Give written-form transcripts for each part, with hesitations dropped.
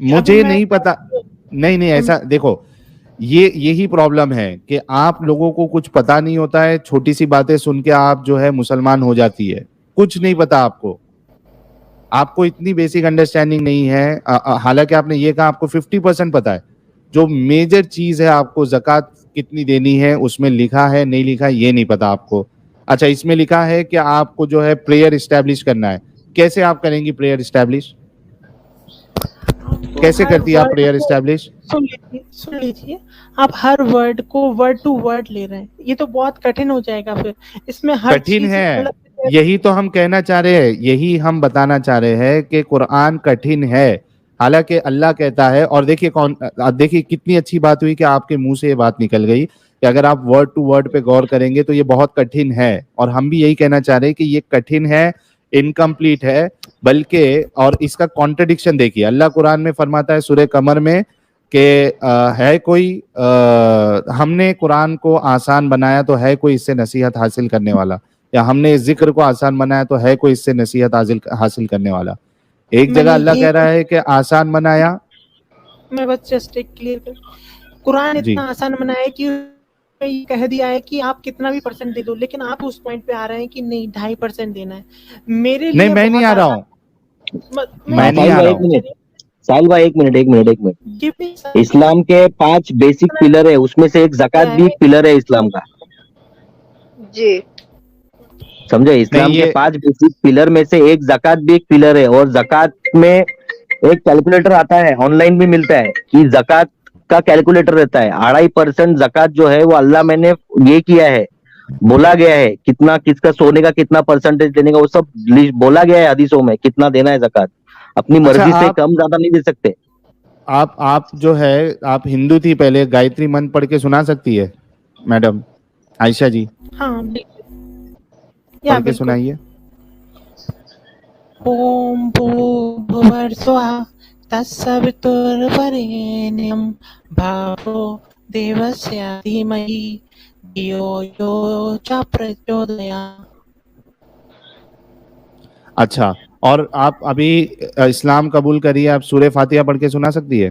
मुझे नहीं पता। नहीं नहीं, ऐसा देखो, ये यही प्रॉब्लम है कि आप लोगों को कुछ पता नहीं होता है, छोटी सी बातें सुन के आप जो है मुसलमान हो जाती है, कुछ नहीं पता आपको, आपको इतनी बेसिक अंडरस्टैंडिंग नहीं है। हालांकि आपने ये कहा आपको 50% पता है, जो मेजर चीज है आपको ज़कात कितनी देनी है उसमें लिखा है नहीं लिखा ये नहीं पता आपको। अच्छा, इसमें लिखा है कि आपको जो है प्रेयर इस्टेब्लिश करना है, कैसे आप करेंगी प्रेयर इस्टेब्लिश? तो कैसे हर करती है आप वर्ड प्रेयर को इस्टेब्लिश? सुन लीजिए, आप हर वर्ड को वर्ड टू वर्ड ले रहे हैं, ये तो बहुत कठिन हो जाएगा फिर। इसमें हर कठिन चीज है, मतलब यही तो हम कहना चाह रहे हैं, यही हम बताना चाह रहे हैं कि कुरान कठिन है। हालांकि अल्लाह कहता है, और देखिए देखिए कितनी अच्छी बात हुई कि आपके मुंह से ये बात निकल गई कि अगर आप वर्ड टू वर्ड पे गौर करेंगे तो ये बहुत कठिन है, और हम भी यही कहना चाह रहे हैं कि ये कठिन है, इनकम्प्लीट है, बल्कि और इसका कॉन्ट्रडिक्शन देखिए, अल्लाह कुरान में फरमाता है सूरह कमर में कि है कोई हमने कुरान को आसान बनाया तो है कोई इससे नसीहत हासिल करने वाला, या हमने इस जिक्र को आसान बनाया तो है कोई इससे नसीहत हासिल करने वाला। एक जगह मैंने अल्लाह ये कह रहा है कि आसान बनाया। मैं बस जस्ट एक क्लियर कर, कुरान जी इतना आसान बनाया है कि ये कह दिया है कि आप कितना भी परसेंट दे दो, लेकिन आप उस पॉइंट पे आ रहे हैं कि नहीं 2.5% देना है। मेरे नहीं, लिए मैं नहीं बहुत आ रहा आसान। हूँ, मैं मैं नहीं साहिल आ भाई रहा एक हूँ। मिनट, साहिल भाई एक मिनट, एक मिनट, एक मिनट। give me इस्लाम के 5 बेसिक पिलर है, उसमें से एक ज़कात भी एक पिलर है इस्लाम का, जी समझे? नहीं इस्लाम के ये 5 बेसिक पिलर में से एक ज़कात भी एक पिलर है, और ज़कात में एक कैलकुलेटर आता है, ऑनलाइन भी मिलता है कि ज़कात का कैलकुलेटर रहता है। 2.5% ज़कात जो है वो अल्लाह मैंने ये किया है, बोला गया है कितना, किसका सोने का कितना परसेंटेज देने का, वो सब बोला गया है हदीसों में, कितना देना है ज़कात। अपनी अच्छा, मर्जी से कम ज्यादा नहीं दे सकते। आप जो है, आप हिंदू थी पहले, गायत्री मंत्र पढ़ के सुना सकती है मैडम आयशा जी? हाँ बिल्कुल, या पढ़ के बिल्कुल। सुनाइए। ओम भूर्भुवस्सुवः तत्सवितुर्वरेण्यं भर्गो देवस्य धीमहि धियो यो च प्रचोदयात्। अच्छा, और आप अभी इस्लाम कबूल करिए, आप सूरह फातिहा पढ़ के सुना सकती है?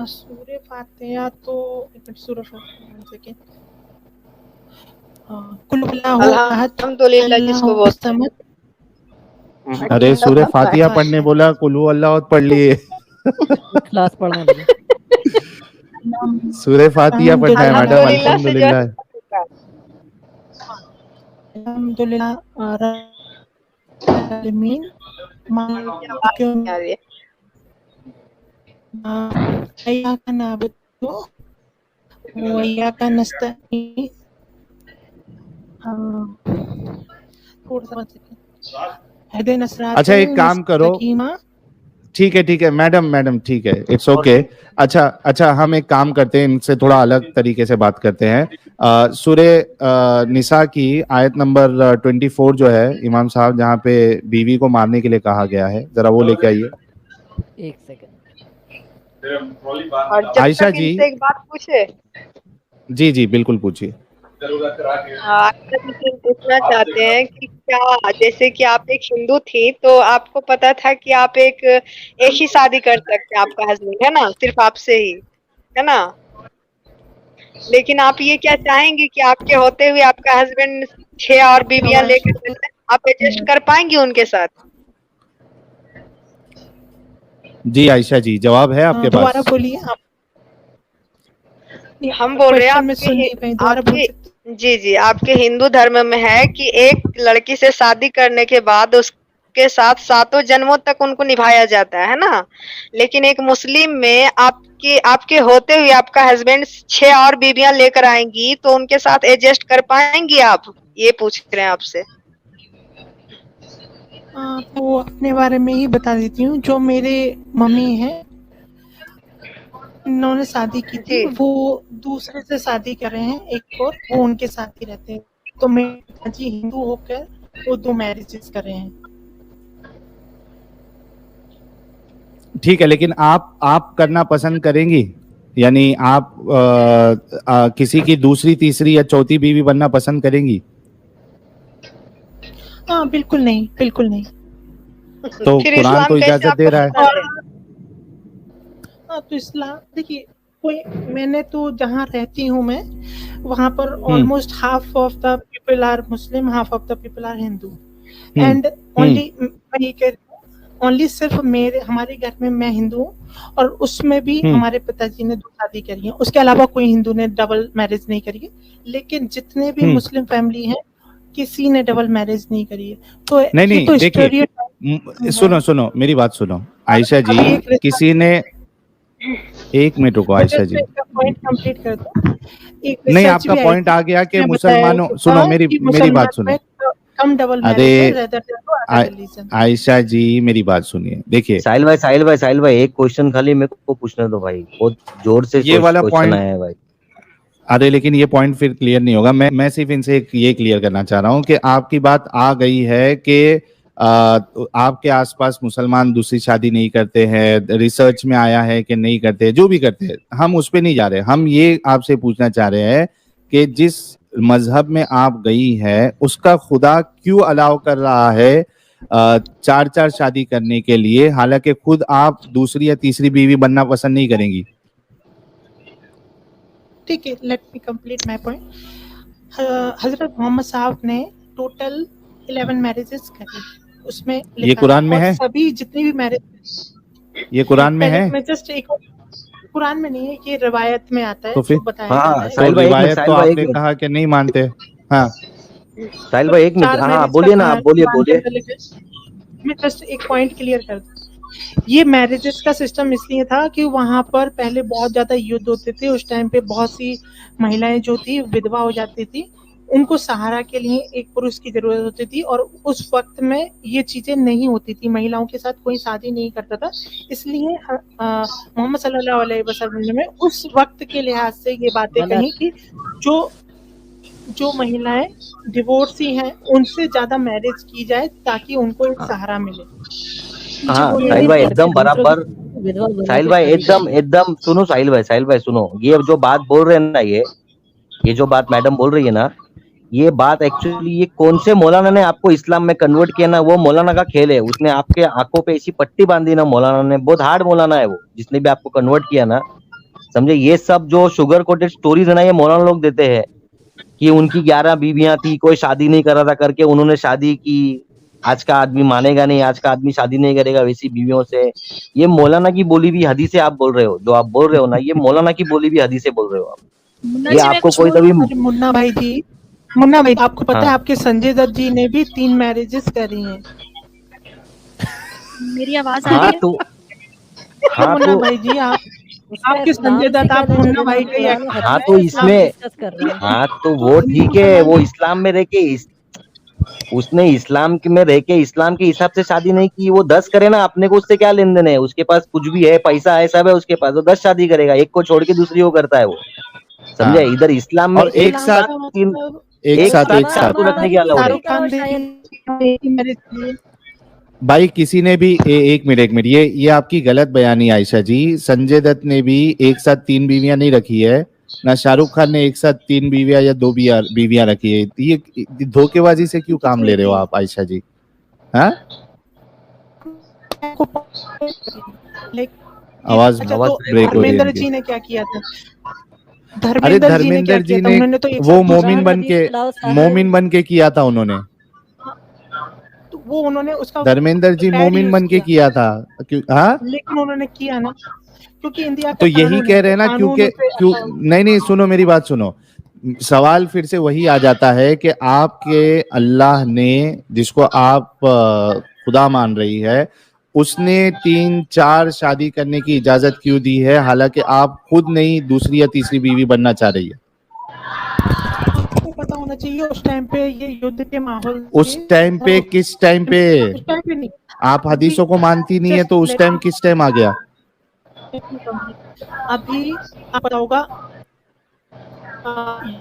सूरह फातिहा तो एक मिनट, सूरह फातिहा 1 सेकंड। कुल हुवल्लाहु अहद अल्हम्दुलिल्लाह जिसको अल्लाहु बोलते समद। अरे सूरह फातिहा पढ़ने बोला, कुल हु अल्लाह पढ़ लिए। क्लास पढ़ने लगे। सूरह फातिहा पढ़ना है मैडम, अल्हम्दुलिल्लाह से जो है अल्हम्दुलिल्लाह रब्बिल आलमीन मालिक आ रही है। इय्याका नअबुदु व इय्याका नस्तईन। थोड़ा सा हदिना सिरातल अच्छा एक काम करो, मुस्तकीमा। ठीक है मैडम ठीक है, इट्स ओके। अच्छा हम एक काम करते हैं, इनसे थोड़ा अलग तरीके से बात करते हैं। सूरह निसा की आयत नंबर 24 जो है इमाम साहब, जहाँ पे बीवी को मारने के लिए कहा गया है, जरा वो लेके आइए। एक सेकंड। और जब आयशा तक जी, इनसे एक बात पूछे, जी बिल्कुल पूछिए। आयशा जी से पूछना चाहते हैं कि क्या, जैसे कि आप एक हिंदू थी तो आपको पता था कि आप एक ही शादी कर सकते हैं, आपका हस्बैंड है ना, सिर्फ आपसे ही, है ना? लेकिन आप ये क्या चाहेंगे कि आपके होते हुए आपका हस्बैंड 6 और बीवियां लेकर चले, आप एडजस्ट कर पाएंगे उनके साथ? जी आयशा जी, जवाब है आपके दोबारा पास? बोलिए आप। हम बोल रहे हैं क्वेश्चन में सुन नहीं पाई, दोबारा बोल सकते? जी आपके हिंदू धर्म में है कि एक लड़की से शादी करने के बाद उसके साथ 7 जन्मों तक उनको निभाया जाता है ना, लेकिन एक मुस्लिम में आपके होते हुए आपका हस्बैंड 6 और बीवियां लेकर आएंगी तो उनके साथ एडजस्ट कर पाएंगी आप? ये पूछ रहे हैं आपसे। तो अपने बारे में ही बता देती हूँ। जो मेरे मम्मी हैं, इन्होंने शादी की थी, वो दूसरे से शादी कर रहे हैं एक और, वो उनके साथ ही रहते हैं। तो मेरे पिताजी हिंदू होकर वो 2 मैरिजेस कर रहे हैं। ठीक है, लेकिन आप करना पसंद करेंगी? यानी आप किसी की दूसरी, तीसरी या चौथी बीवी बनना पसंद करेंगी? बिल्कुल नहीं, बिल्कुल नहीं। तो फिर कुरान इस्लाम तो कैसे इजाजत दे आपको रहा है। पता है? हाँ, तो इस्लाम देखिए, कोई मैंने तो जहाँ रहती हूँ मैं, वहाँ पर almost half of the people are Muslim, half of the people are Hindu, and only मैं ये कह रही हूँ, ओनली सिर्फ मेरे हमारे घर में मैं हिंदू हूँ, और उसमें भी हमारे पिताजी ने 2 शादी करी है, उसके अलावा कोई हिंदू ने डबल मैरिज नहीं करी है। लेकिन जितने भी मुस्लिम फैमिली हैं, किसी ने डबल मैरिज नहीं करी है। तो नहीं ये नहीं तो देखिए, स्टेरियोटाइप सुनो सुनो मेरी बात सुनो आयशा जी, अभी एक किसी ने, एक मिनट रुको आयशा जी, पॉइंट कंप्लीट कर दो। एक नहीं रिसर्च आपका भी आई पॉइंट थी, आ गया कि उसमें बताया मुसलमानों, था सुनो मेरी कि मेरी बात मुसलमान सुनो। में कम डबल अरे मैरिज है rather than other religion. Ayesha ji मेरी बात सुनिए, देखिए साहिल भाई एक क्वेश्चन खाली मेरे को पूछने दो भाई, बहुत जोर से ये वाला क्वेश्चन पॉइंट, आया है भाई। अरे लेकिन ये पॉइंट फिर क्लियर नहीं होगा। मैं सिर्फ इनसे ये क्लियर करना चाह रहा हूँ कि आपकी बात आ गई है कि आपके आसपास मुसलमान दूसरी शादी नहीं करते हैं, रिसर्च में आया है कि नहीं करते, जो भी करते हैं हम उस पे नहीं जा रहे। हम ये आपसे पूछना चाह रहे हैं कि जिस मजहब में आप गई है उसका खुदा क्यों अलाउ कर रहा है 4 शादी करने के लिए, हालांकि खुद आप दूसरी या तीसरी बीवी बनना पसंद नहीं करेंगी। ठीक है, let me complete my point. हजरत मोहम्मद साहब ने टोटल 11 मैरिजेस करी, उसमें ये लिखा कुरान था, में और है? सभी जितनी भी मैरिज, ये कुरान में है? मैं जस्ट एक, कुरान में नहीं है, ये रिवायत में आता है, तो फिर जो बताया जा रहा है। तो साहिल भाई एक मिनट, रिवायत साहिल तो भाई एक आपने मिनट, कहा कि नहीं मानते। हाँ साहिल भाई एक मिनट, 4 हाँ मैरिज बोलिए का ना, आप कहानी बोलिए। के अंदर लिखा है। मैं जस्ट एक पॉइंट क्लियर कर दूं, ये मैरिजेस का सिस्टम इसलिए था कि वहां पर पहले बहुत ज्यादा युद्ध होते थे, उस टाइम पे बहुत सी महिलाएं जो थी विधवा हो जाती थी, उनको सहारा के लिए एक पुरुष की जरूरत होती थी, और उस वक्त में ये चीजें नहीं होती थी, महिलाओं के साथ कोई शादी नहीं करता था। इसलिए मोहम्मद सल्लल्लाहु अलैहि वसल्लम ने उस वक्त के लिहाज से ये बातें कही कि जो महिलाएं डिवोर्सी हैं उनसे ज्यादा मैरिज की जाए, ताकि उनको एक सहारा मिले। हाँ ये साहिल भाई करके एकदम दूसरों बराबर। की विधवा बना साहिल के भाई शादी एकदम करते एकदम सुनो, साहिल भाई सुनो, ये जो बात बोल रहे हैं ना, ये जो बात मैडम बोल रही है ना, ये बात एक्चुअली ये कौन से मौलाना ने आपको इस्लाम में कन्वर्ट किया ना, वो मौलाना का खेल है। उसने आपके आंखों पे ऐसी पट्टी बांधी ना, मौलाना ने, बहुत हार्ड मौलाना है वो, जिसने भी आपको कन्वर्ट किया ना, समझे। ये सब जो शुगर कोटेड स्टोरीज है ना, ये मौलाना लोग देते हैं कि उनकी 11 बीवियां थी, कोई शादी नहीं कर रहा था करके उन्होंने शादी की। आज का आदमी मानेगा नहीं, आज का आदमी शादी नहीं करेगा वैसी बीवियों से। ये मौलाना की बोली भी हदीसें आप बोल रहे हो, जो आप बोल रहे हो ना, ये मौलाना की बोली भी हदीसें बोल रहे हो आप। मुन्ना ये जी, मैं आपको कुछ कोई बोलूं? कभी, अरे मुन्ना भाई आपको पता है हाँ आपके संजय दत्त जी ने भी 3 मैरिजेस करी हैं। मेरी आवाज आ हाँ रही है? तो हाँ मुन्ना तो भाई जी, आप उसका आपके इस्लाम संजय से दत्त, क्या आप लेना मुन्ना देना, भाई हम का कुरान ये हाँ हदीस तो का इस्लाम इसमें, डिस्कस कर रहे हैं। हाँ तो तो वो हिंदू ठीक है, वो मुसलमान इस्लाम में रह के उसने इस्लाम में रह के इस्लाम के हिसाब से शादी नहीं की। वो 10 करे ना, अपने को उससे क्या लेन देन है। उसके पास कुछ भी है, पैसा है, सब है उसके पास, वो 10 शादी करेगा, एक को छोड़ के दूसरी को करता है वो, समझे। हाँ इधर इस्लाम में और एक एक साथ, साथ तीन, मतलब एक एक साथ साथ एक चार साथ को रखने की भी अलाउड है। शादी शाहरुख करो खान ने शायद। भी मैरिज की है। भाई किसी ने भी एक मिनट, ये आपकी गलत बयानी आयशा जी। संजय दत्त ने भी एक साथ 3 बीवियां नहीं रखी है, ना शाहरुख खान ने एक साथ 3 बीवियां या 2 बीवियां रखी है। ये धोखेबाजी से क्यों काम ले रहे हो आप आयशा जी? हाँ आवाज अच्छा, आवाज तो ब्रेक हो रही है धर्मेंद्र इनकी। जी ने क्या किया था? अरे धर्मेंद्र जी ने क्या धर्मेंद्र किया जी था? ने उन्होंने तो वो कुरान हदीस चलाओ साहब। मोमिन बन के किया था उन्होंने। तो वो उन्होंने उसका धर्मेंद्र जी पैड मोमिन यूज बन के किया था। हाँ लेकिन उन्होंने किया ना, क्योंकि इंडिया का तो यही कानून कह है, रहे हैं ना, कानून क्योंकि उसे क्यों नहीं सुनो मेरी बात सुनो। सवाल फिर से वही आ जाता है कि आपके अल्लाह ने, जिसको आप खुदा मान रही है, उसने 3-4 शादी करने की इजाजत क्यों दी है, हालांकि आप खुद नहीं दूसरी या तीसरी बीवी बनना चाह रही है? आपको पता होना चाहिए उस टाइम पे ये युद्ध के माहौल उस टाइम पे किस टाइम पे? उस टाइम पे नहीं, आप हदीसों को मानती नहीं है तो उस टाइम किस टाइम आ गया? अभी आप पता होगा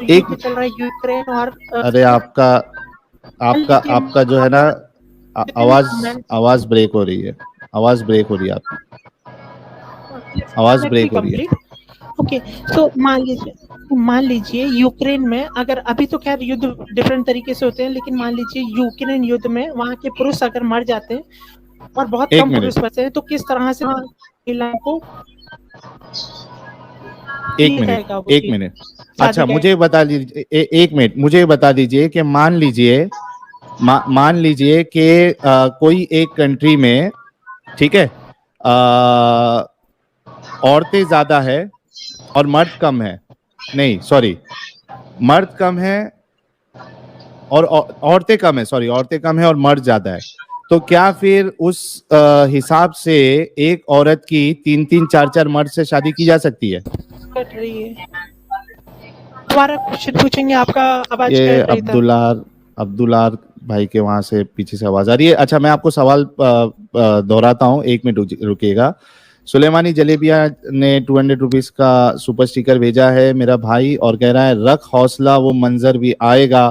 एक युद्ध चल रहा है यूक्रेन और अरे आपका जो है ना, आवाज ब्रेक हो रही है, आवाज ब्रेक हो रही है आपकी, आवाज ब्रेक हो रही है। ओके, सो मान लीजिए यूक्रेन में, अगर अभी तो खैर युद्ध डिफरेंट तरीके से होते हैं, लेकिन मान लीजिए यूक्रेन युद्ध में वहां के पुरुष अगर मर जाते हैं, और बहुत एक कम मिनट। पुरुष बचे हैं, तो किस तरह से महिलाओं को एक दिया मिनट जाएगा वो एक चीज? मिनट शादी अच्छा का मुझे बता दीजिए, एक मिनट मुझे बता दीजिए कि मान लीजिए मान लीजिए कि कोई एक कंट्री में, ठीक है, औरतें ज्यादा है और मर्द कम है, नहीं सॉरी, मर्द कम है और औरतें कम है, सॉरी औरतें कम है और मर्द ज्यादा है, तो क्या फिर उस हिसाब से एक औरत की 3-3 4-4 मर्द से शादी की जा सकती है? कट रही है, दोबारा क्वेश्चन पूछेंगे, आपका आवाज ये कट रही था। अब्दुलार भाई के वहां से पीछे से आवाज आ रही है। अच्छा मैं आपको सवाल दोहराता हूँ, एक मिनट रुकिएगा। सुलेमानी जलेबिया ने 200 रुपीज का सुपर स्टिकर भेजा है मेरा भाई, और कह रहा है रख हौसला वो मंजर भी आएगा,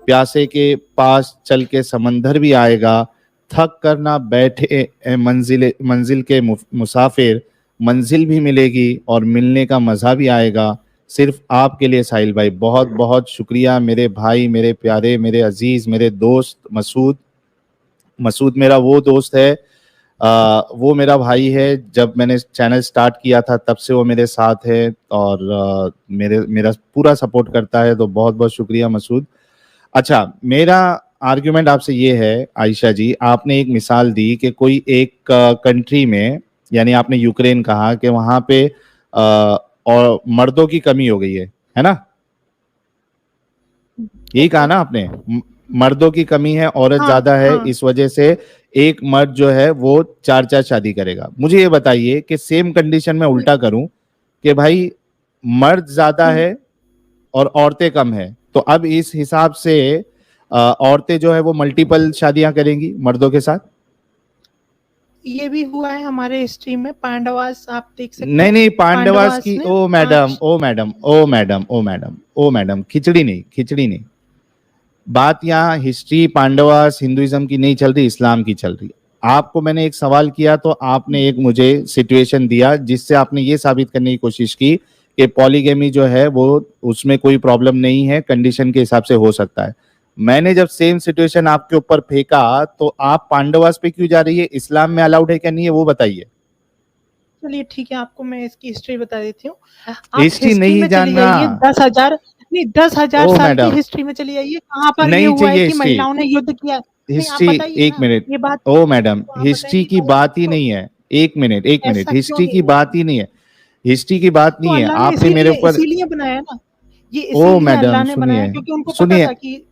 प्यासे के पास चल के समंदर भी आएगा, थक कर ना बैठे मंजिल के मुसाफिर, मंजिल भी मिलेगी और मिलने का मजा भी आएगा, सिर्फ आपके लिए साहिल भाई। बहुत बहुत शुक्रिया मेरे भाई, मेरे प्यारे, मेरे अजीज, मेरे दोस्त मसूद। मसूद मेरा वो दोस्त है, वो मेरा भाई है, जब मैंने चैनल स्टार्ट किया था तब से वो मेरे साथ है और मेरा पूरा सपोर्ट करता है, तो बहुत बहुत शुक्रिया मसूद। अच्छा मेरा आर्ग्यूमेंट आपसे ये है आयशा जी, आपने एक मिसाल दी कि कोई एक कंट्री में, यानी आपने यूक्रेन कहा कि वहां पे और मर्दों की कमी हो गई है ना, यही कहा ना आपने, मर्दों की कमी है, औरत हाँ, ज्यादा है, हाँ। इस वजह से एक मर्द जो है वो 4-4 शादी करेगा। मुझे ये बताइए कि सेम कंडीशन में उल्टा करूं कि भाई मर्द ज्यादा है और औरतें कम है, तो अब इस हिसाब से औरतें जो है वो मल्टीपल शादियां करेंगी मर्दों के साथ? ये भी हुआ है हमारे हिस्ट्री में, पांडवास आप देख सकते नहीं हैं। नहीं पांडवास पांडवास की, ने ओ मैडम 5 ओ मैडम ओ मैडम ओ मैडम ओ मैडम, खिचड़ी नहीं, खिचड़ी नहीं, बात यहाँ हिस्ट्री पांडवास हिंदुइज्म की नहीं चल रही, इस्लाम की चल रही। आपको मैंने एक सवाल किया तो आपने एक मुझे सिचुएशन दिया जिससे आपने ये साबित करने की कोशिश की कि पॉलीगेमी जो है वो उसमें कोई प्रॉब्लम नहीं है, कंडीशन के हिसाब से हो सकता है। मैंने जब सेम सिचुएशन आपके ऊपर फेंका तो आप पांडवास पे क्यों जा रही है? इस्लाम में अलाउड है क्या नहीं है वो बताइए। चलिए ठीक है, आपको मैं इसकी हिस्ट्री बता देती हूँ। आप हिस्ट्री हिस्ट्री नहीं में चली जानना, जाइए, 10,000 ओ साल की मैडम हिस्ट्री में चली जाइए, कहाँ पर ये नहीं हुआ है चाहिए कि हिस्ट्री, महिलाओं ने युद्ध किया? नहीं, आप हिस्ट्री, बताइए एक ना, मिनट, ये बात ओ मैडम तो आप हिस्ट्री बताइए, की ऐसा बात ही क्यों? नहीं है, एक मिनट एक मिनट, ऐसा क्यों हिस्ट्री नहीं की हुआ? बात ही नहीं है, हिस्ट्री की बात तो नहीं है, अल्लाह ने आपने मेरे ऊपर, इसीलिए बनाया ना, ये ओ इसीलिए मैडम अल्लाह ने बनाया सुनिए, क्योंकि उनको पता सुनिए, था कि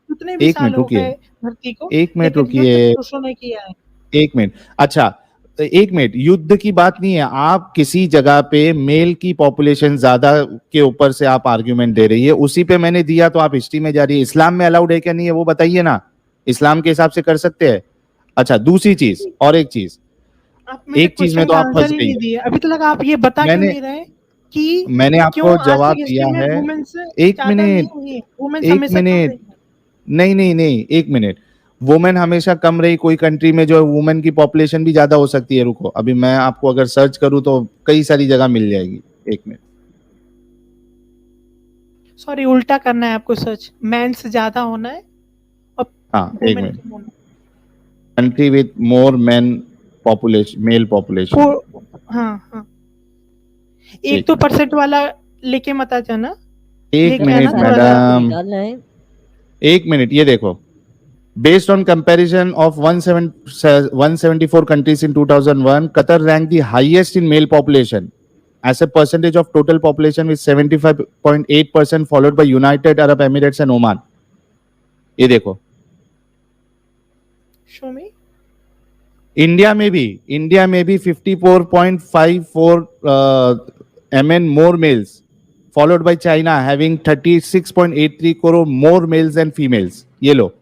कितने भी एक साल मिनट हो रुकिए, गए धरती को, एक मिनट लेकिन युद्ध रुकिए, पुरुषों ने किया है। एक मिनट, अच्छा तो एक मिनट, युद्ध की बात नहीं है, आप किसी जगह पे मेल की पॉपुलेशन ज्यादा के ऊपर से आप आर्ग्यूमेंट दे रही है, उसी पे मैंने दिया तो आप हिस्ट्री में जा रही है। इस्लाम में अलाउड है क्या नहीं है वो बताइए ना, इस्लाम के हिसाब से कर सकते हैं। अच्छा दूसरी चीज, और एक चीज, आप मेरे एक चीज में क्वेश्चन तो का आप आंसर फंस ही गई, नहीं दिए अभी तक। आप ये बता क्यों मैंने नहीं रहे कि मैंने क्यों आपको आज तक जवाब हिस्ट्री दिया में है, वुमेन्स एक ज्यादा नहीं मिनट, हुई, वुमेन्स एक हमेशा कम मिनट, रही है। नहीं नहीं नहीं, एक मिनट, वुमेन हमेशा कम रही, कोई कंट्री में जो है वुमेन की पॉपुलेशन भी ज्यादा हो सकती है, रुको अभी मैं आपको अगर सर्च करूं तो कई सारी जगह मिल जाएगी, एक मिनट, सॉरी, उल्टा करना है आपको, सच मेंस ज्यादा होना है और हाँ एक वुमेन मिनट, कम होना country with more men population, male है। पॉपुलेशन, हाँ हाँ, एक 1% वाला लेके मत आ जाना, एक लेके जरा आना मिनट थोड़ा साइड सा। आपको मैडम, निकालना है। एक मिनट, ये देखो, based on comparison of 174 countries in 2001, Qatar ranked the highest in male population as a percentage of total population with 75.8%, followed by United Arab Emirates and Oman. ये देखो, शो में इंडिया में भी 54.54 MN more males, followed by China having 36.83 crore more males than females. ये लो,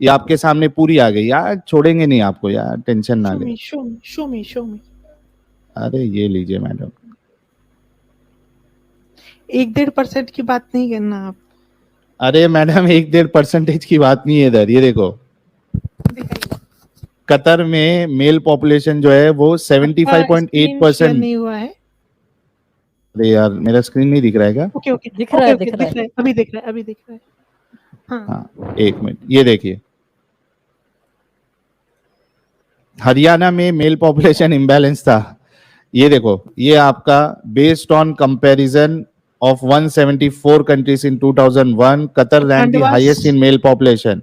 ये आपके सामने पूरी आ गई यार, छोड़ेंगे नहीं आपको यार, टेंशन ना ले। शो में अरे ये लीजिए मैडम, 1-1.5% की बात नहीं करना आप। अरे मैडम 1-1.5% की बात नहीं है इधर, ये देखो दिखाइए, कतर में मेल पॉपुलेशन जो है वो स्क्रीन शेयर 75.8%। नहीं हुआ है। अरे यार मेरा स्क्रीन नहीं दिख रहा है क्या? ओके दिख रहा है, दिख रहा है, अभी दिख रहा है। हाँ हाँ एक मिनट, ये देखिए, हरियाणा में मेल पॉपुलेशन इम्बैलेंस था। ये देखो, ये आपका based on comparison of 174 countries in 2001, Qatar ranked the highest in male population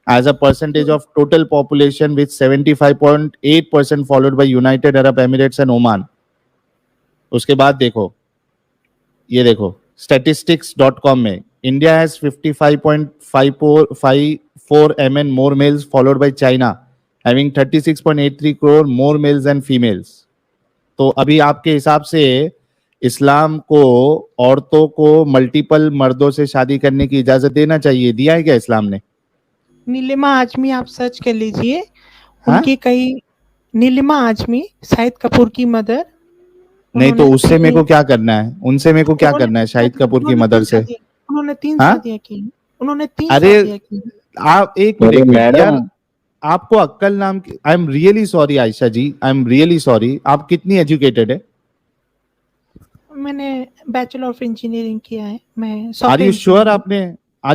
as a percentage of total population with 75.8% followed by United Arab Emirates and Oman. उसके बाद देखो, ये देखो statistics.com में India has 55.54 MN more males followed by China having 36.83 crore more males than females. तो अभी आपके हिसाब से इस्लाम को औरतों को मल्टीपल मर्दों से शादी करने की इजाजत देना चाहिए, दिया है क्या इस्लाम ने? नीलिमा आजमी आप सर्च कर लीजिए, हाँ? उनके कई, नीलिमा आजमी शाहिद कपूर की मदर। नहीं तो उससे मेरे को क्या करना है, उनसे मेरे को क्या करना है शाहिद कपूर की मदर से? उन्होंने 3 हाँ? शादियां की, उन्होंने 3 अरे शादियां की। आप एक अरे मिनट यार, मैडम, आपको अक्कल नाम की, I am really sorry Ayesha ji, I am really sorry, आप कितनी एजुकेटेड है? मैंने बैचलर ऑफ इंजीनियरिंग किया है। मैं आर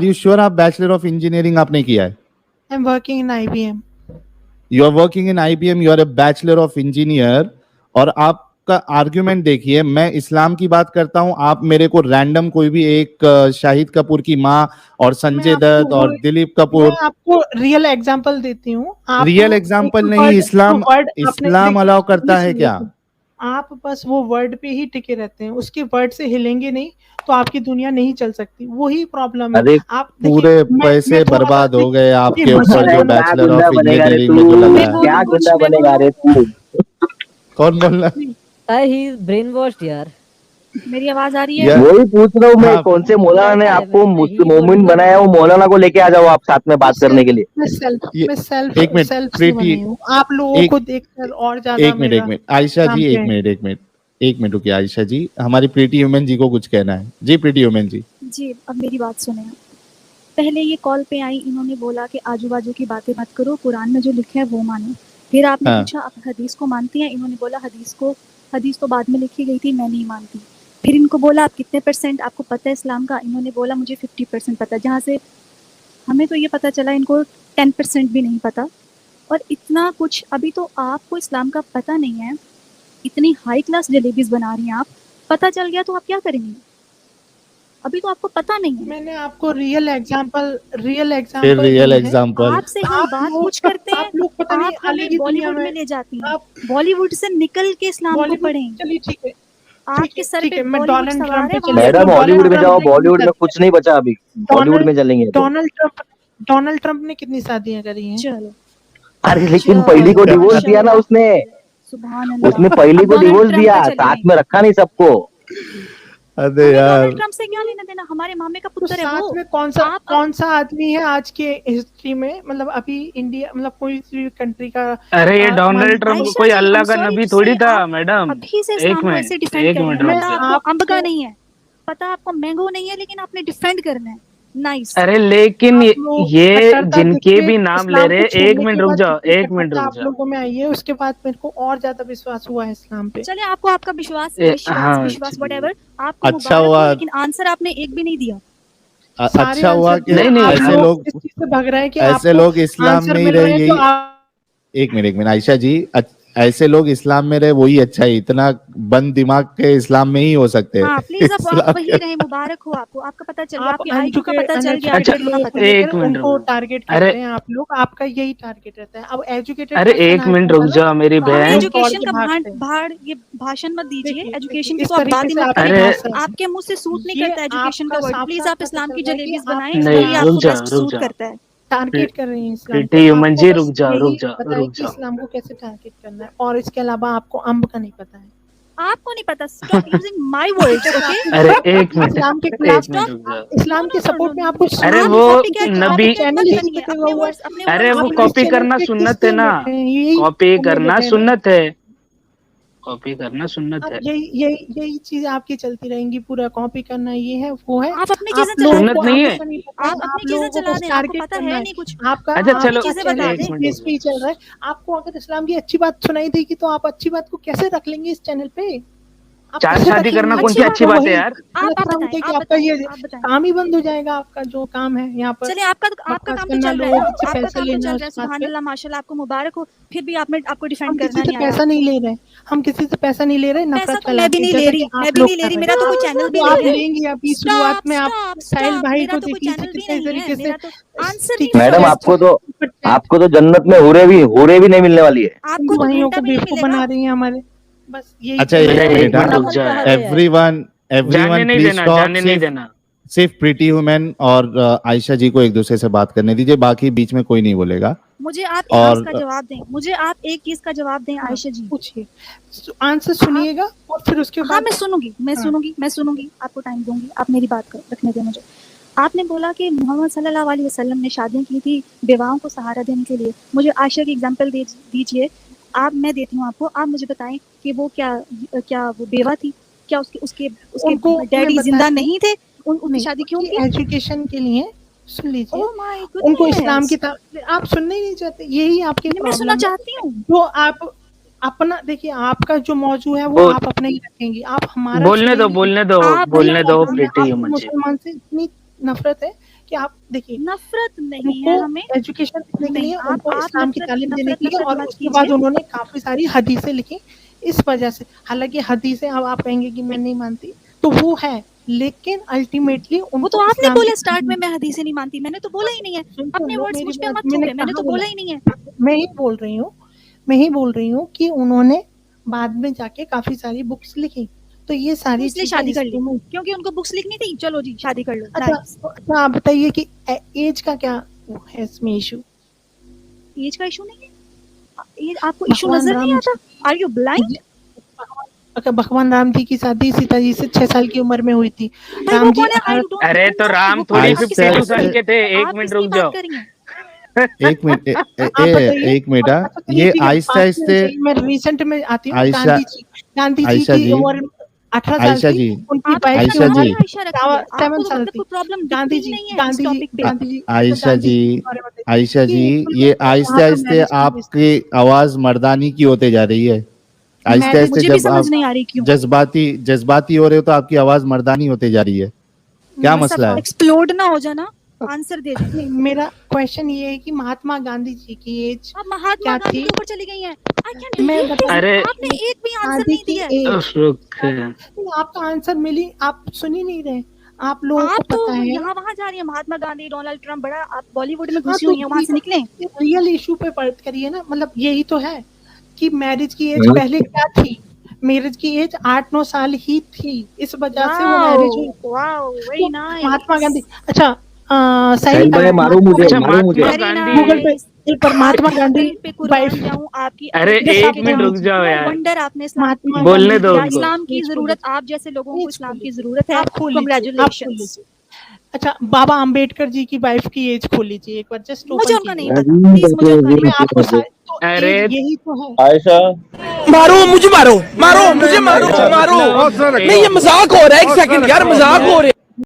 यू श्योर आप बैचलर ऑफ इंजीनियरिंग आपने किया है? I am working in IBM। You are working in IBM, you are a bachelor of engineer, और आपका आर्ग्यूमेंट देखिए, मैं इस्लाम की बात करता हूं, आप मेरे को रैंडम कोई भी एक शाहिद कपूर की माँ और संजय दत्त और दिलीप कपूर, मैं आपको रियल एग्जांपल देती हूँ। रियल एग्जांपल नहीं, इस्लाम अलाउ करता है क्या? आप बस वो वर्ड पे ही टिके रहते हैं, उसके वर्ड से हिलेंगे नहीं तो आपकी दुनिया नहीं चल सकती, वही प्रॉब्लम है। अरे आप पूरे पैसे बर्बाद हो गए आपके ऊपर जो बैचलर ऑफ इंजीनियरिंग में जो लगा है। क्या गुंडा बनेगा रे तू? कौन बोल रहा है? ही ब्रेन वॉश्ड यार। मेरी आवाज आ रही है? यार, वही पूछ रहा हूँ मैं, हाँ। कौन से मौलाना ने आपको मोमिन बनाया? वो मौलाना को लेके आ जाओ आप साथ में बात करने के लिए। मैं सेल्फ एक मिनट, सेल्फ से प्रीति, बनी हूँ, आप लोगों को देखकर और ज्यादा एक मिनट आयशा जी, एक मिनट रुकिए आयशा जी, हमारी प्रीति ह्यूमन जी को कुछ कहना है। जी प्रीति ह्यूमन जी। जी, अब मेरी बात सुने। पहले ये कॉल पे आई, इन्होंने बोला कि आजू बाजू की बातें मत करो, कुरान में जो लिखा है वो मानो। फिर आपने पूछा आप हदीस को मानती हैं? इन्होंने बोला हदीस तो बाद में लिखी गई थी, मैं नहीं मानती। फिर इनको बोला आप कितने % आपको पता है इस्लाम का? इन्होंने बोला मुझे 50% पता है, जहाँ से हमें तो ये पता चला इनको 10% भी नहीं पता। और इतना कुछ अभी तो आपको इस्लाम का पता नहीं है, इतनी हाई क्लास जलेबीज बना रही हैं आप, पता चल गया तो आप क्या करेंगे? अभी तो आपको पता नहीं है। मैंने आपको रियल एग्जांपल आपसे हम बात कुछ करते हैं, आप लोग पता नहीं आप हमें बॉलीवुड में ले जाती हैं, बॉलीवुड से निकल के इस्लाम को पढ़ें। चलिए ठीक है, आपके सर पे मैं बॉलीवुड डोनाल्ड सवार ट्रंप है, पे वहाँ से मैडम हॉलीवुड में जाओ, बॉलीवुड में कुछ नहीं बचा अभी, बॉलीवुड में चलेंगे तो। डोनाल्ड ट्रंप ने कितनी शादियां करी हैं? चलो। अरे लेकिन पहली को डिवोर्स दिया ना उसने, सुभान अल्लाह। उसने पहली को डिवोर्स दिया, साथ में रखा नहीं सबको। अरे यार, डोनाल्ड ट्रंप से क्या लेना देना, हमारे मामे का तो पुत्र है साथ वो। में कौन सा आदमी है आज के हिस्ट्री में, मतलब अभी इंडिया, मतलब कोई भी कंट्री का? अरे ये डोनाल्ड ट्रंप आयशा कोई जी, अल्लाह I'm का sorry नबी to थोड़ी say, था आप मैडम। अभी से एक इस्लाम को मिनट, ऐसे डिफेंड एक कर मिनट रहे रुक हैं। जाओ। आपको अम्ब का नहीं है पता, आपको मैंगो नहीं है, लेकिन आपने डिफेंड करना है। नाइस। अरे लेकिन ये जिनके भी नाम ले रहे, एक मिनट रुक जाओ, आप लोगों में आई है, उसके बाद मेरे को और ज्यादा विश्वास हुआ है इस्लाम पे। चलिए आपको आपका विश्वास हाँ, व्हाटएवर आपको अच्छा मुबारक हो, हुआ। लेकिन आंसर आपने एक भी नहीं दिया। अच्छा हुआ कि नहीं, ऐसे लोग इस चीज से भाग रहे हैं कि ऐसे आपको लोग इस्लाम आंसर में ही मिल रहे, रहे हैं, यही तो आप एक मिनट आयशा जी, ऐसे लोग इस्लाम में रहे वही अच्छा है, इतना बंद दिमाग के इस्लाम में ही हो सकते हैं। हाँ प्लीज आप इस्लाम वही के- रहे, मुबारक हो आपको, आपका पता चल गया, आप आपकी आईक्यू का पता चल गया, अच्छा, आपको कितना पता है। एक मिनट उनको रुको। टारगेट अरे- करते हैं आप लोग, आपका यही टारगेट रहता है। अब एजुकेटेड अरे एक मिनट रुक जाओ मेरी हमें बहन। एजुकेशन का भागते हैं। भाड़ ये भाषण मत दीजिए, देखिए, एजुकेशन इस की तो आप तरीके बात ही से मत आप करिए। अरे- आपके मुंह से सूट नहीं ये करता एजुकेशन का आपका वर्ड। साफ प्लीज साफ आप इस्लाम पता की चल रहा है जलेबीज कि आप बनाएं, नहीं, वही आपको रुक जाओ, बेस्ट रुक सूट जाओ। करता है। टारगेट कर रही हैं इस्लाम को। प्रीति ह्यूमन आपको जी, बस रुक जाओ, यही रुक जाओ, पता है रुक कि जाओ। इस्लाम को कैसे टारगेट करना है, और इसके अलावा आपको अम्ब का नहीं पता है। आपको नहीं पता, stop using my words, okay? अरे एक मिनट, इस्लाम के एक खिलाफ मिनट रुक जाओ। इस्लाम के सपोर्ट में आपको अरे आप वो copycat नबी- चैनल मत बनिए, अपने words- अपने अरे words वो को कॉपी use करना किस सुन्नत पे है ना, बैठे हैं? यही कॉपी करने करना बैठे हैं। सुन्नत है, कॉपी करना सुन्नत अब है। यही चीज आपकी चलती रहेंगी, पूरा कॉपी करना, ये है वो है। आप अपनी चीजें लोगों सुन्नत को नहीं है। आपको नहीं पता, आप अपनी चीजें लोगों को चला बस दें, आपको टारगेट पता करना है नहीं कुछ। आपका। अच्छा, आपका चलो, चैनल चीजें बता इस दें। बेस पे ही चल रहा है। आपको अगर इस्लाम की अच्छी बात सुनाई देगी तो आप अच्छी बात को कैसे रख लेंगे इस चैनल पे? आप चार कैसे शादी रखेंगे? करना कौन सी अच्छा, अच्छी तो बात है वही यार? हालत खराब होती है कि आपका ये आप बताएं। काम ही बंद हो जाएगा, आपका जो काम है यहाँ पर चलिए आपका बकवास काम तो करना, चल रहा है लोगों ना, से आपका पैसा काम तो लेना चल उस रहा है, बात सुभान पे। अल्लाह माशाल्लाह, आपको मुबारक हो, फिर भी आपको हम डिफेंड किसी करना से नहीं आया। पैसा नहीं ले रहे, हम किसी से पैसा नहीं ले रहे, पैसा नफरत तो मैं भी फैलाते हैं, नहीं ले जैसा रही, कि मैं आप भी लोग नहीं ले कर रही, रहे मेरा तो कोई हैं। चैनल भी तो नहीं आप है। लेंगे अभी स्टॉप शुरुआत में आप स्टॉप साहिल स्टॉप, भाई मेरा को तो कोई देखिए कि चैनल भी कितने नहीं है, तरीके से मेरा तो आंसर नहीं ठीक मैडम है। आपको तो जन्नत में हूरे भी नहीं मिलने वाली है। आपको हिंदू तो भाइयों घंटा को भी नहीं बेवकूफ मिलेगा। बना रही है हमारे, बस यही अच्छा तो एक है। मिनट, मिनट रुक जा यार। एवरीवन जाने एवरीवन नहीं प्लीज देना, स्टॉप। जाने नहीं देना। सिर्फ प्रीटी वुमेन और आयशा जी को एक दूसरे से बात करने दीजिए, बाकी बीच में कोई नहीं बोलेगा। मुझे आप एक और चीज का जवाब दें, मुझे आप एक चीज का जवाब दें आयशा जी। पूछिए, आंसर सुनिएगा और फिर उसके हाँ बाद मैं सुनूंगी, मैं सुनूंगी, आपको टाइम दूंगी, आप मेरी बात रखने दें मुझे। आपने बोला कि मोहम्मद सल्लल्लाहु अलैहि वसल्लम ने शादियां की थी विवाहों को सहारा देने के लिए। मुझे आयशा की एग्जांपल दीजिए, मैं देती हूँ आपको, आप मुझे बताएं कि वो क्या वो बेवा थी? क्या उसके उनको डैडी मैं जिंदा बताती नहीं थे? उनकी नहीं, शादी क्यों उनकी की? एजुकेशन के लिए सुन लीजिए, ओह माय उनको इस्लाम की गुडनेस, आप सुनना ही नहीं चाहते, यही आपकी मैं सुनना प्रॉब्लम है। चाहती हूँ। जो आप अपना देखिए, आपका जो मौजू है वो बोल- आप अपना ही रखेंगी, आप हमारा बोलने दो, सुनेंगी। बोलने दो, आप बोलने दो हमें प्रीति आपको ह्यूमन। मुसलमान से इतनी नफरत है कि आप देखिए, नफरत नहीं है उनको हमें। एजुकेशन देने के नहीं, लिए, आप उनको इस्लाम की तालीम देने के लिए, नफरत और मत उसके बाद कीजिए। उन्होंने काफी सारी हदीसें लिखी इस वजह से। हालांकि हदीसें अब आप कहेंगे कि मैं नहीं मानती, तो वो है, लेकिन अल्टीमेटली वो तो आपने बोला स्टार्ट में, मैं हदीसें नहीं मानती, मैंने तो बोला ही नहीं है। अपने वर्ड्स मुझ पे मत थोपे, मैंने तो बोला ही नहीं है। मैं ही बोल रही हूँ कि उन्होंने बाद में जाके काफी सारी बुक्स लिखी, तो ये सारी इसलिए चीजें शादी कर ली इसमें- क्योंकि उनको बुक्स लिखनी थी। चलो जी शादी कर लो। अच्छा, अच्छा आप बताइए कि एज का क्या वो है इसमें इशू? एज का इशू नहीं है, एज आपको इशू भगवान नजर नहीं राम आता? Are you blind? अगर भगवान राम जी की शादी सीता जी से 6 साल की उम्र में हुई थी, भाई वो राम जी कौन है? I don't अरे know तो that, राम वो थोड़ी कौन है? आप 52 किसकी साल के थे। एक आप मिनट किसकी रुक बात जाओ। कर रही हैं? एक मिनट आप बताइए। एक मिनट अच्छा, चलिए ये ठीक है, आहिस्ते बात आहिस्ते नहीं, मैं रिसेंट में आती हूँ। आयशा- गांधी जी आयशा की जी- उम्र 18 साल आयशा थी, जी, उनकी आपने वाइफ की आयशा उम्र जी, आयशा रखी है, 7 आपको तो साल मतलब थी। कोई प्रॉब्लम गांधी दिखती जी ही नहीं है इस टॉपिक पे। आयशा जी, बारे में बताइए आयशा कि जी, ये आहिस्ते वहाँ पे आहिस्ते मैरिज की आपकी आवाज मर्दानी की होते जा रही है। आहिस्ते मैरिज- आहिस्ते मुझे भी जब समझ आप नहीं आ रही क्यों। जज्बाती हो रहे हो तो आपकी आवाज मर्दानी होते जा रही है। क्या मसला है? एक्सप्लोड ना हो जाना, आंसर दे दें। नहीं, मेरा क्वेश्चन ये है कि महात्मा गांधी जी की एज अब महात्मा क्या गांधी थी? के ऊपर चली गई हैं। I can't मैं believe बता- this। अरे- आपने एक भी आंसर गांधी नहीं की दिया। एज, रुक। आपका आंसर मिली, आप सुन ही नहीं रहे, आप लोगों आप को तो पता है। यहाँ वहाँ जा रही हैं, महात्मा गांधी, डोनाल्ड ट्रम्प, बड़ा आप बॉलीवुड में हाँ, घुसी तो हुई हैं, वहाँ से निकलें। रियल इशू पे बात करिए ना, मतलब यही तो है कि मैरिज की एज पहले क्या थी? मैरिज की एज 8-9 साल ही थी, इस वजह से वो मैरिज हुई। Wow, very nice. Mahatma Gandhi, अच्छा साहिल भाई मारो मुझे, अच्छा, मारो मुझे। महात्मा गांधी- गूगल पे एक बार महात्मा गांधी पे कुर्बान वाइफ, जाऊं आपकी। अरे जैसा एक आपने मिनट रुक जाओ यार। वंडर आपने इस्लाम महात्मा बोलने गांधी दो की या उनको। इस्लाम की एज जरूरत, खोलिए। आप जैसे लोगों को एज इस्लाम खोलिए। की जरूरत है। आप खोल लीजिए, आप खोल कांग्रेचुलेशंस। लीजिए। अच्छा, बाबा अंबेडकर जी की वाइफ की एज खोल लीजिए एक बार, जस्ट मुझे ओपन उनका कीजिए। नहीं पता, प्लीज मुझे उनका नहीं मैं आपको तो अरे- एज यही तो है। आयशा मारो मुझे, मारो मुझे, मारो अच्छा, मारो। मतलब- नहीं ये मजाक हो रहा है, एक सेकंड यार, मजाक हो रहा है।